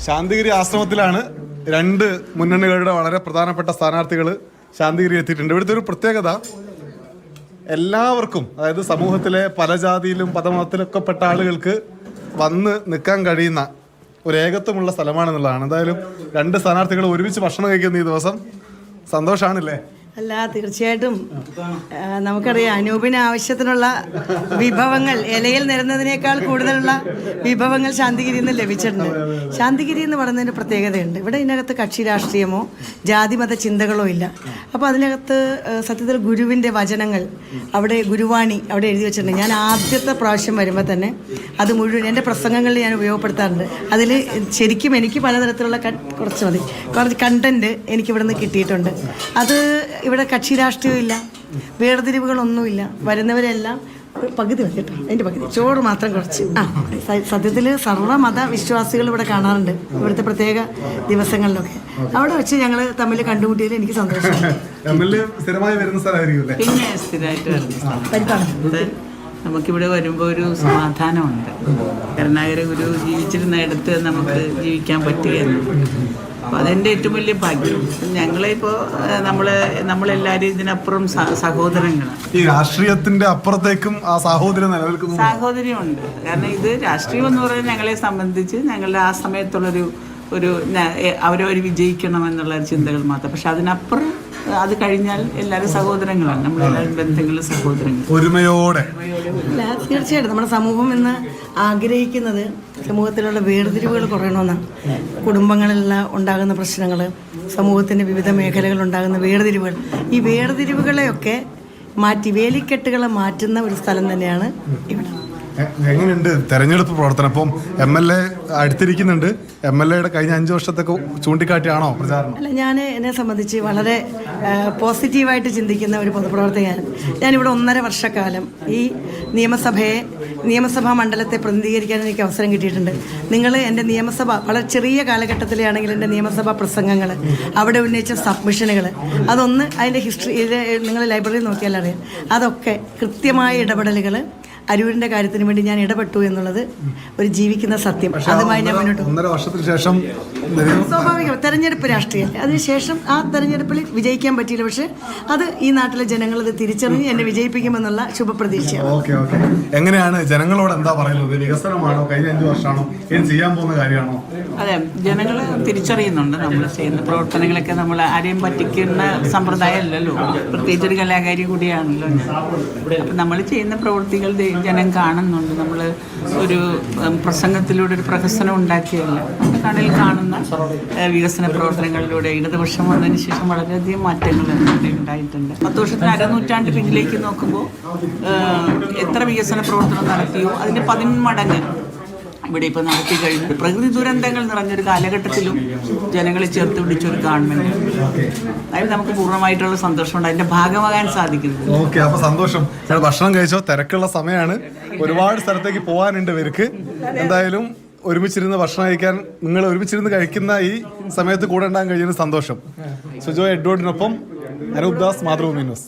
ശാന്തിഗിരി ആശ്രമത്തിലാണ് രണ്ട് മുന്നണികളുടെ വളരെ പ്രധാനപ്പെട്ട സ്ഥാനാർത്ഥികൾ ശാന്തിഗിരി എത്തിയിട്ടുണ്ട്. ഇവിടുത്തെ ഒരു പ്രത്യേകത, എല്ലാവർക്കും, അതായത് സമൂഹത്തിലെ പല ജാതിയിലും പദമതത്തിലൊക്കെ പെട്ട ആളുകൾക്ക് വന്ന് നിൽക്കാൻ കഴിയുന്ന ഒരു ഏകത്വമുള്ള സ്ഥലമാണെന്നുള്ളതാണ്. എന്തായാലും രണ്ട് സ്ഥാനാർത്ഥികൾ ഒരുമിച്ച് ഭക്ഷണം കഴിക്കുന്ന ഈ ദിവസം സന്തോഷമാണല്ലേ? അല്ല, തീർച്ചയായിട്ടും നമുക്കറിയാം അനൂപിന് ആവശ്യത്തിനുള്ള വിഭവങ്ങൾ ഇലയിൽ നിരന്നതിനേക്കാൾ കൂടുതലുള്ള വിഭവങ്ങൾ ശാന്തിഗിരിയിൽ നിന്ന് ലഭിച്ചിട്ടുണ്ട്. ശാന്തിഗിരി എന്ന് പറയുന്നതിന് പ്രത്യേകതയുണ്ട്. ഇവിടെ ഇതിനകത്ത് കക്ഷി രാഷ്ട്രീയമോ ജാതിമത ചിന്തകളോ ഇല്ല. അപ്പോൾ അതിനകത്ത് സത്യത്തിൽ ഗുരുവിൻ്റെ വചനങ്ങൾ, അവിടെ ഗുരുവാണി അവിടെ എഴുതി വെച്ചിട്ടുണ്ട്. ഞാൻ ആദ്യത്തെ പ്രാവശ്യം വരുമ്പോൾ തന്നെ അത് മുഴുവൻ എൻ്റെ പ്രസംഗങ്ങളിൽ ഞാൻ ഉപയോഗപ്പെടുത്താറുണ്ട്. അതിൽ ശരിക്കും എനിക്ക് പലതരത്തിലുള്ള കുറച്ച് കണ്ടൻറ്റ് എനിക്കിവിടെ നിന്ന് കിട്ടിയിട്ടുണ്ട്. അത് ഇവിടെ കക്ഷി രാഷ്ട്രീയമില്ല, വേർതിരിവുകളൊന്നുമില്ല. വരുന്നവരെല്ലാം പകുതി മതി കേട്ടോ, അതിൻ്റെ പകുതി ചോറ് മാത്രം കുറച്ച്. സത്യത്തിൽ സർവ്വമത വിശ്വാസികൾ ഇവിടെ കാണാറുണ്ട് ഇവിടുത്തെ പ്രത്യേക ദിവസങ്ങളിലൊക്കെ. അവിടെ വെച്ച് ഞങ്ങൾ തമ്മിൽ കണ്ടുമുട്ടിയതിൽ എനിക്ക് സന്തോഷം. പിന്നെ സ്ഥിരമായിട്ട് വരുന്നത് നമുക്കിവിടെ വരുമ്പോൾ ഒരു സമാധാനമുണ്ട്. കരുണാകര ഗുരു ജീവിച്ചിരുന്നിടത്ത് നമുക്ക് ജീവിക്കാൻ പറ്റുകയെന്ന്. അപ്പോൾ അതെൻ്റെ ഏറ്റവും വലിയ ഭാഗ്യം. ഞങ്ങളിപ്പോൾ നമ്മളെല്ലാവരും ഇതിനപ്പുറം സഹോദരങ്ങളാണ്. ഈ രാഷ്ട്രീയത്തിന്റെ അപ്പുറത്തേക്കും ആ സാഹോദര്യം നിലനിൽക്കുന്നു. സാഹോദര്യമുണ്ട്. കാരണം ഇത് രാഷ്ട്രീയം എന്ന് പറയുന്നത് ഞങ്ങളെ സംബന്ധിച്ച് ഞങ്ങളുടെ ആ സമയത്തുള്ളൊരു അവരവർ വിജയിക്കണം എന്നുള്ള ചിന്തകൾ മാത്രം. പക്ഷെ അതിനപ്പുറം അത് കഴിഞ്ഞാൽ എല്ലാവരും സഹോദരങ്ങളാണ്. നമ്മളെല്ലാവരും ബന്ധങ്ങളും സഹോദരങ്ങൾ ഒരുമയോടെ. തീർച്ചയായിട്ടും നമ്മുടെ സമൂഹം ഇന്ന് ആഗ്രഹിക്കുന്നത് സമൂഹത്തിലുള്ള വേർതിരിവുകൾ കുറയണമെന്നാണ്. കുടുംബങ്ങളിലുള്ള ഉണ്ടാകുന്ന പ്രശ്നങ്ങൾ, സമൂഹത്തിൻ്റെ വിവിധ മേഖലകളിലുണ്ടാകുന്ന വേർതിരിവുകൾ, ഈ വേർതിരിവുകളെയൊക്കെ മാറ്റി വേലിക്കെട്ടുകളെ മാറ്റുന്ന ഒരു സ്ഥലം തന്നെയാണ് ഇവിടെ. എങ്ങനെയുണ്ട് തെരഞ്ഞെടുപ്പ് പ്രവർത്തനം? ഇപ്പം MLA അടുത്തിരിക്കുന്നുണ്ട്. MLAയുടെ കഴിഞ്ഞ 5 വർഷത്തൊക്കെ ചൂണ്ടിക്കാട്ടിയാണോ പ്രചാരണം? അല്ല, ഞാൻ എന്നെ സംബന്ധിച്ച് വളരെ പോസിറ്റീവായിട്ട് ചിന്തിക്കുന്ന ഒരു പൊതുപ്രവർത്തകയാണ്. ഞാനിവിടെ 1.5 വർഷക്കാലം ഈ നിയമസഭാ മണ്ഡലത്തെ പ്രതിനിധീകരിക്കാൻ എനിക്ക് അവസരം കിട്ടിയിട്ടുണ്ട്. നിങ്ങൾ എൻ്റെ നിയമസഭ വളരെ ചെറിയ കാലഘട്ടത്തിലാണെങ്കിൽ എൻ്റെ നിയമസഭാ പ്രസംഗങ്ങൾ, അവിടെ ഉന്നയിച്ച സബ്മിഷനുകൾ, അതൊന്ന് അതിൻ്റെ ഹിസ്റ്ററിയിൽ നിങ്ങൾ ലൈബ്രറിയിൽ നോക്കിയാൽ അറിയാം. അതൊക്കെ കൃത്യമായ ഇടപെടലുകൾ അരൂരിന്റെ കാര്യത്തിന് വേണ്ടി ഞാൻ ഇടപെട്ടു എന്നുള്ളത് ഒരു ജീവിക്കുന്ന സത്യം. അതുമായി ഞാൻ മുന്നോട്ട്. 1.5 വർഷത്തിന് ശേഷം സ്വാഭാവികം തെരഞ്ഞെടുപ്പ് രാഷ്ട്രീയം, അതിനുശേഷം ആ തെരഞ്ഞെടുപ്പിൽ വിജയിക്കാൻ പറ്റിയില്ല. പക്ഷെ അത് ഈ നാട്ടിലെ ജനങ്ങൾ അത് തിരിച്ചറിഞ്ഞ് എന്നെ വിജയിപ്പിക്കുമെന്നുള്ള ശുഭപ്രതീക്ഷയാണ്. എങ്ങനെയാണ് ജനങ്ങളോട് എന്താ പറയുന്നത്? വികസനമാണോ, കഴിഞ്ഞ 5 വർഷമാണോ, ഇനി ചെയ്യാൻ പോകുന്ന കാര്യമാണോ? അതെ, ജനങ്ങൾ തിരിച്ചറിയുന്നുണ്ട് നമ്മൾ ചെയ്യുന്ന പ്രവർത്തനങ്ങളൊക്കെ. നമ്മൾ ആരെയും പറ്റിക്കുന്ന സമ്പ്രദായമല്ലല്ലോ, പ്രത്യേകിച്ച് ഒരു കലാകാരി കൂടിയാണല്ലോ ഞാൻ. അപ്പം നമ്മൾ ചെയ്യുന്ന പ്രവൃത്തികൾ ജനം കാണുന്നുണ്ട്. നമ്മൾ ഒരു പ്രസംഗത്തിലൂടെ ഒരു പ്രഹസനം ഉണ്ടാക്കിയല്ല, നമ്മുടെ കണ്ണിൽ കാണുന്ന വികസന പ്രവർത്തനങ്ങളിലൂടെ ഇടതുപക്ഷം വന്നതിന് ശേഷം വളരെയധികം മാറ്റങ്ങൾ ഉണ്ടായിട്ടുണ്ട്. 10 വർഷത്തിന് അരനൂറ്റാണ്ട് പിന്നിലേക്ക് നോക്കുമ്പോൾ എത്ര വികസന പ്രവർത്തനം നടത്തിയോ അതിൻ്റെ 10 മടങ്ങ് ഇവിടെ ഇപ്പോൾ നടത്തി കഴിഞ്ഞു. പ്രകൃതി ദുരന്തങ്ങൾ നിറഞ്ഞൊരു കാലഘട്ടത്തിലും ജനങ്ങളെ ചേർത്ത് പിടിച്ചൊരു ഗവൺമെൻറ്, അതായത് നമുക്ക് പൂർണ്ണമായിട്ടുള്ള സന്തോഷമുണ്ട് അതിൻ്റെ ഭാഗമാകാൻ സാധിക്കുന്നത്. ഓക്കെ, അപ്പോൾ സന്തോഷം. ഭക്ഷണം കഴിച്ചോ? തിരക്കുള്ള സമയമാണ്, ഒരുപാട് സ്ഥലത്തേക്ക് പോകാനുണ്ട് ഇവർക്ക്. എന്തായാലും ഒരുമിച്ചിരുന്ന് ഭക്ഷണം കഴിക്കാൻ, നിങ്ങൾ ഒരുമിച്ചിരുന്ന് കഴിക്കുന്ന ഈ സമയത്ത് കൂടെ ഉണ്ടാകാൻ കഴിയുന്ന സന്തോഷം. സുജോ എഡ്വേർഡിനൊപ്പം അനൂപ് ദാസ്, മാതൃഭൂമി ന്യൂസ്.